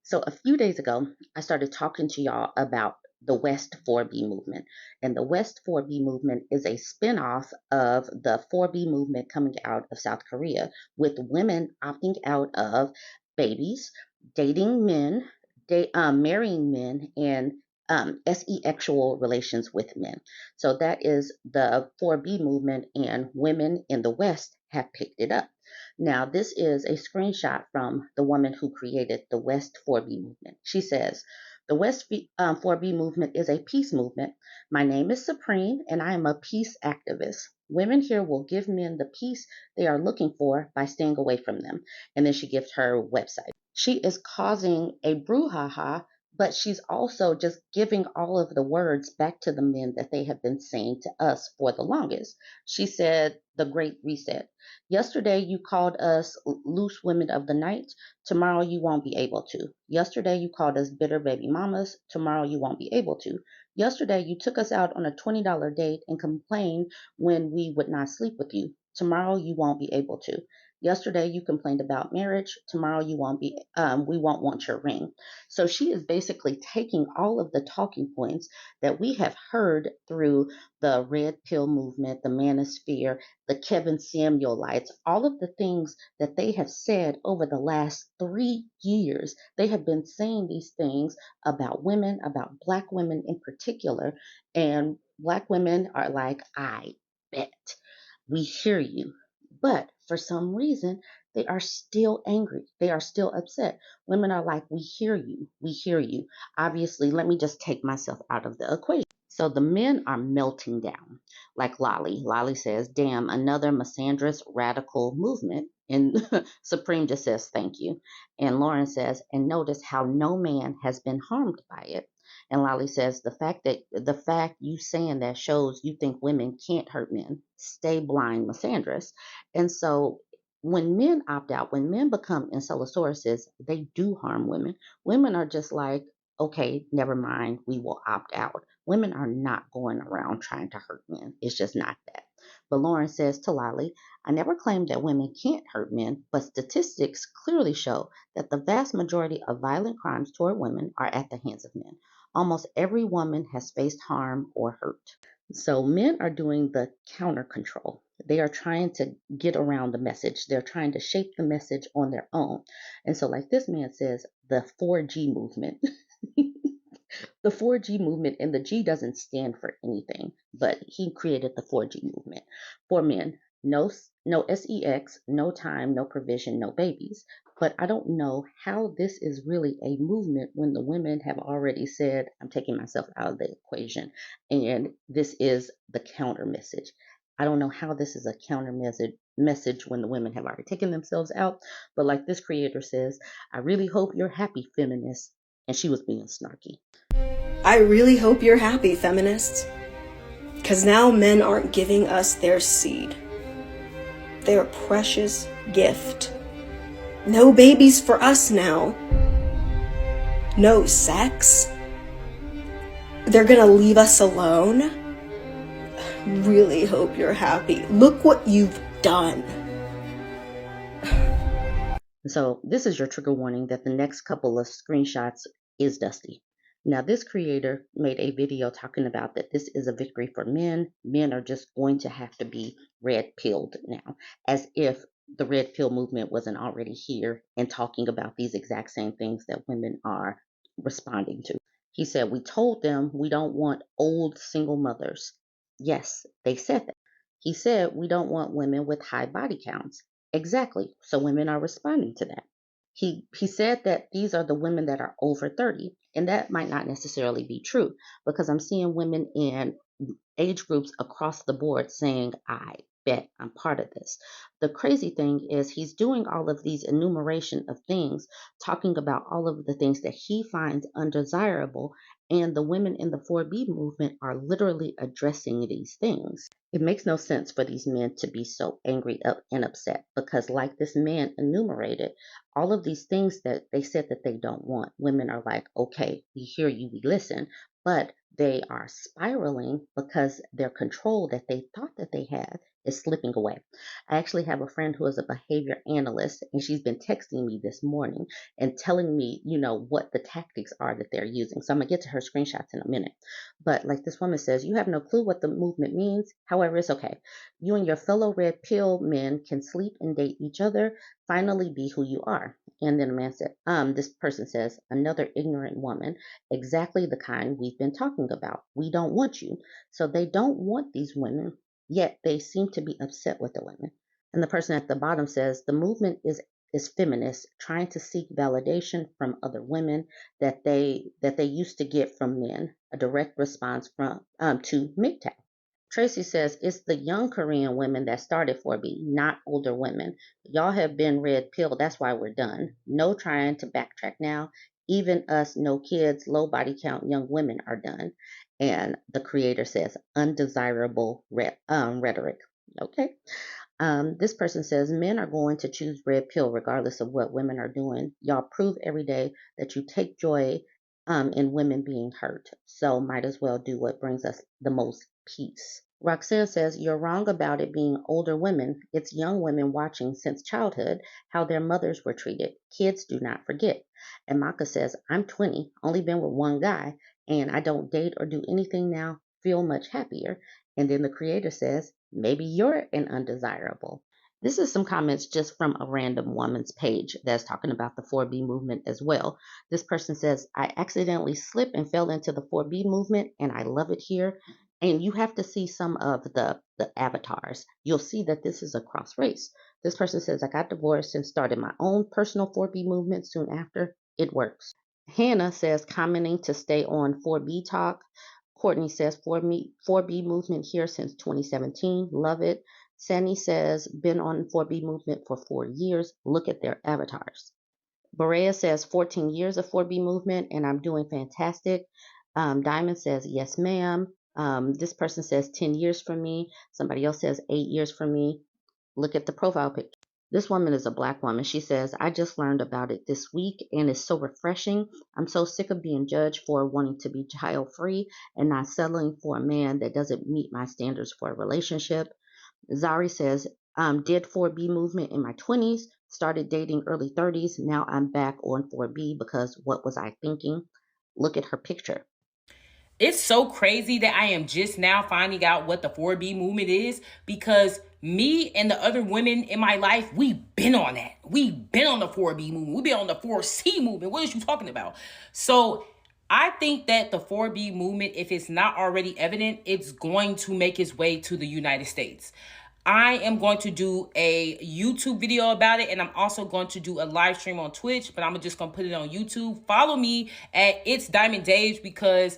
So a few days ago, I started talking to y'all about the West 4B movement. And the West 4B movement is a spinoff of the 4B movement coming out of South Korea, with women opting out of babies, dating men, marrying men, and sexual relations with men. So that is the 4B movement, and women in the West have picked it up. Now, this is a screenshot from the woman who created the West 4B movement. She says, the West 4B movement is a peace movement. My name is Supreme, and I am a peace activist. Women here will give men the peace they are looking for by staying away from them. And then she gives her website. She is causing a brouhaha, but she's also just giving all of the words back to the men that they have been saying to us for the longest. She said, the Great Reset. Yesterday you called us loose women of the night. Tomorrow you won't be able to. Yesterday you called us bitter baby mamas. Tomorrow you won't be able to. Yesterday you took us out on a $20 date and complained when we would not sleep with you. Tomorrow you won't be able to. Yesterday you complained about marriage. Tomorrow we won't want your ring. So she is basically taking all of the talking points that we have heard through the red pill movement, the manosphere, the Kevin Samuelites, all of the things that they have said over the last 3 years. They have been saying these things about women, about Black women in particular, and Black women are like, I bet. We hear you. But for some reason, they are still angry. They are still upset. Women are like, we hear you. We hear you. Obviously, let me just take myself out of the equation. So the men are melting down, like Lolly. Lolly says, damn, another misandrous radical movement. And Supreme just says, thank you. And Lauren says, and notice how no man has been harmed by it. And Lolly says, the fact you saying that shows you think women can't hurt men. Stay blind, misandrous. And so when men opt out, when men become incelosauruses, they do harm women. Women are just like, okay, never mind, we will opt out. Women are not going around trying to hurt men. It's just not that. But Lauren says to Lolly, I never claimed that women can't hurt men, but statistics clearly show that the vast majority of violent crimes toward women are at the hands of men. Almost every woman has faced harm or hurt. So men are doing the counter control. They are trying to get around the message. They're trying to shape the message on their own. And so, like this man says, the 4G movement. The 4G movement, and the G doesn't stand for anything, but he created the 4G movement. For men, no sex, no time, no provision, no babies. But I don't know how this is really a movement when the women have already said, I'm taking myself out of the equation. And this is the counter message. I don't know how this is a counter message when the women have already taken themselves out. But like this creator says, I really hope you're happy, feminists. And she was being snarky. I really hope you're happy, feminists. Because now men aren't giving us their seed. Their precious gift. No babies for us now. No sex. They're gonna leave us alone. Really hope you're happy. Look what you've done. So this is your trigger warning that the next couple of screenshots is dusty. Now, this creator made a video talking about that this is a victory for men. Men are just going to have to be red pilled now, as if the red pill movement wasn't already here and talking about these exact same things that women are responding to. He said, we told them we don't want old single mothers. Yes, they said that. He said, we don't want women with high body counts. Exactly. So women are responding to that. He said that these are the women that are over 30, and that might not necessarily be true, because I'm seeing women in age groups across the board saying, I bet I'm part of this. The crazy thing is he's doing all of these enumeration of things, talking about all of the things that he finds undesirable, and the women in the 4B movement are literally addressing these things. It makes no sense for these men to be so angry and upset, because like this man enumerated, all of these things that they said that they don't want, women are like, okay, we hear you, we listen, but they are spiraling because their control that they thought that they had is slipping away. I actually have a friend who is a behavior analyst, and she's been texting me this morning and telling me, what the tactics are that they're using. So I'm going to get to her screenshots in a minute. But like this woman says, you have no clue what the movement means. However, it's okay. You and your fellow red pill men can sleep and date each other. Finally be who you are. And then a man said, this person says, another ignorant woman, exactly the kind we've been talking about. We don't want you. So they don't want these women, yet they seem to be upset with the women. And the person at the bottom says, the movement is feminist, trying to seek validation from other women that they used to get from men, a direct response from to MGTOW. Tracy says it's the young Korean women that started 4B, not older women. Y'all have been red pill. That's why we're done. No trying to backtrack now. Even us, no kids, low body count young women are done. And the creator says undesirable rhetoric. Okay. This person says men are going to choose red pill regardless of what women are doing. Y'all prove every day that you take joy in women being hurt. So might as well do what brings us the most peace. Roxanne says, you're wrong about it being older women. It's young women watching since childhood how their mothers were treated. Kids do not forget. And Maka says, I'm 20, only been with one guy, and I don't date or do anything now, feel much happier. And then the creator says, maybe you're an undesirable. This is some comments just from a random woman's page that's talking about the 4B movement as well. This person says, I accidentally slipped and fell into the 4B movement, and I love it here. And you have to see some of the avatars. You'll see that this is a cross race. This person says, I got divorced and started my own personal 4B movement soon after. It works. Hannah says, commenting to stay on 4B talk. Courtney says, 4B movement here since 2017. Love it. Sandy says, been on 4B movement for 4 years. Look at their avatars. Berea says, 14 years of 4B movement, and I'm doing fantastic. Diamond says, yes, ma'am. This person says 10 years for me. Somebody else says 8 years for me. Look at the profile picture. This woman is a Black woman. She says, I just learned about it this week and it's so refreshing. I'm so sick of being judged for wanting to be child free and not settling for a man that doesn't meet my standards for a relationship. Zari says, did 4B movement in my 20s, started dating early 30s. Now I'm back on 4B because what was I thinking? Look at her picture. It's so crazy that I am just now finding out what the 4B movement is, because me and the other women in my life, we've been on that. We've been on the 4B movement. We've been on the 4C movement. What is you talking about? So I think that the 4B movement, if it's not already evident, it's going to make its way to the United States. I am going to do a YouTube video about it, and I'm also going to do a live stream on Twitch, but I'm just going to put it on YouTube. Follow me at It's Diamond Dage, because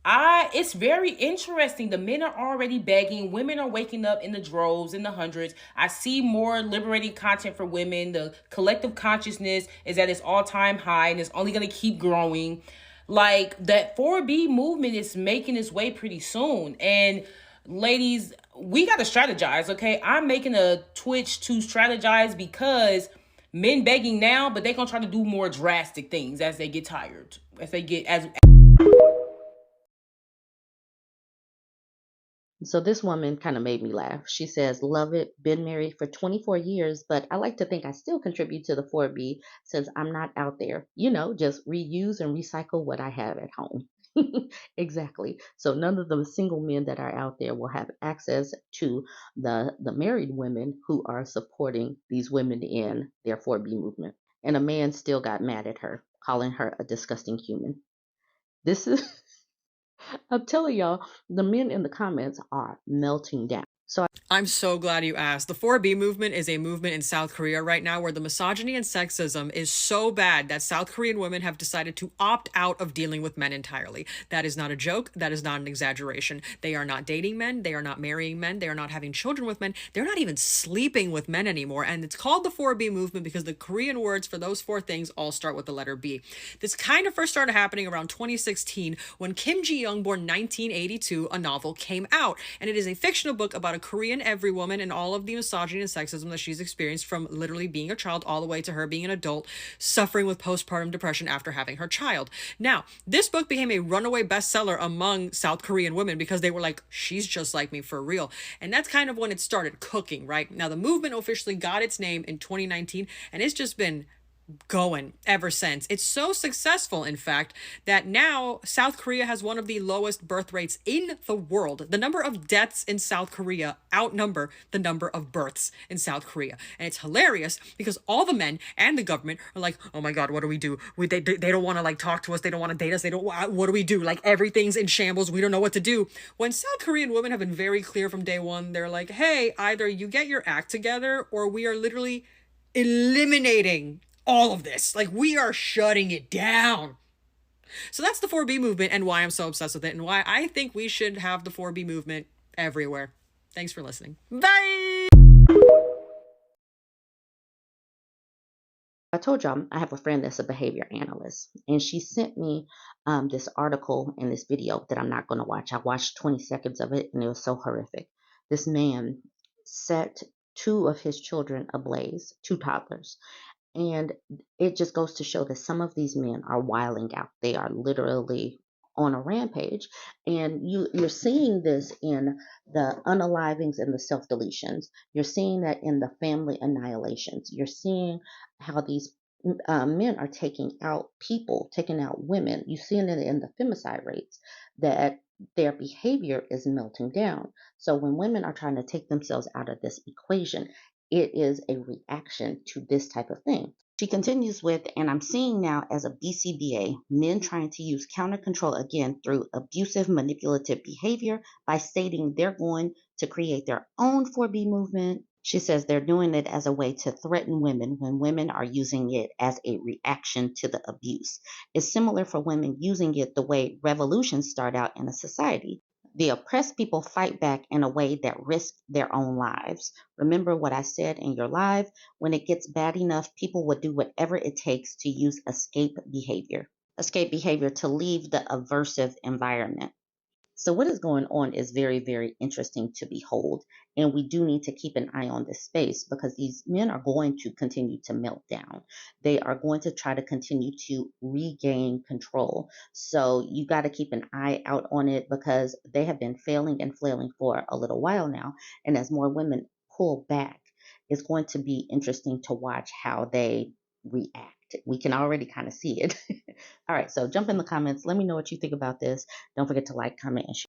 it's very interesting. The men are already begging. Women are waking up in the droves, in the hundreds. I see more liberating content for women. The collective consciousness is at its all-time high, and it's only going to keep growing. Like, that 4B movement is making its way pretty soon. And ladies, we got to strategize, okay? I'm making a Twitch to strategize, because men begging now, but they're going to try to do more drastic things as they get tired. So this woman kind of made me laugh. She says, love it, been married for 24 years, but I like to think I still contribute to the 4B since I'm not out there, just reuse and recycle what I have at home. Exactly. So none of the single men that are out there will have access to the married women who are supporting these women in their 4B movement. And a man still got mad at her, calling her a disgusting human. This is I'm telling y'all, the men in the comments are melting down. So I'm so glad you asked. The 4B movement is a movement in South Korea right now where the misogyny and sexism is so bad that South Korean women have decided to opt out of dealing with men entirely. That is not a joke. That is not an exaggeration. They are not dating men. They are not marrying men. They are not having children with men. They're not even sleeping with men anymore. And it's called the 4B movement because the Korean words for those 4 things all start with the letter B. This kind of first started happening around 2016 when Kim Ji-young, born 1982, a novel came out. And it is a fictional book about a Korean every woman and all of the misogyny and sexism that she's experienced from literally being a child all the way to her being an adult, suffering with postpartum depression after having her child. Now, this book became a runaway bestseller among South Korean women because they were like, she's just like me for real. And that's kind of when it started cooking, right? Now, the movement officially got its name in 2019, and it's just been going ever since. It's so successful, in fact, that now South Korea has one of the lowest birth rates in the world. The number of deaths in South Korea outnumber the number of births in South Korea. And it's hilarious because all the men and the government are like, oh my God, what do we do? They don't want to like talk to us. They don't want to date us. What do we do? Like everything's in shambles. We don't know what to do. When South Korean women have been very clear from day one, they're like, hey, either you get your act together or we are literally eliminating all of this. Like, we are shutting it down. So that's the 4B movement and why I'm so obsessed with it and why I think we should have the 4B movement everywhere. Thanks for listening. Bye! I told y'all I have a friend that's a behavior analyst, and she sent me this article and this video that I'm not going to watch. I watched 20 seconds of it, and it was so horrific. This man set two of his children ablaze, two toddlers. And it just goes to show that some of these men are wilding out. They are literally on a rampage. And you're seeing this in the unalivings and the self-deletions. You're seeing that in the family annihilations. You're seeing how these men are taking out people, taking out women. You're seeing it in the femicide rates, that their behavior is melting down. So when women are trying to take themselves out of this equation, it is a reaction to this type of thing. She continues with, and I'm seeing now as a BCBA, men trying to use counter-control again through abusive, manipulative behavior by stating they're going to create their own 4B movement. She says they're doing it as a way to threaten women when women are using it as a reaction to the abuse. It's similar for women using it the way revolutions start out in a society. The oppressed people fight back in a way that risks their own lives. Remember what I said in your live? When it gets bad enough, people will do whatever it takes to use escape behavior. Escape behavior to leave the aversive environment. So what is going on is very, very interesting to behold. And we do need to keep an eye on this space because these men are going to continue to melt down. They are going to try to continue to regain control. So you got to keep an eye out on it because they have been failing and flailing for a little while now. And as more women pull back, it's going to be interesting to watch how they react. We can already kind of see it. All right, so jump in the comments. Let me know what you think about this. Don't forget to like, comment, and share.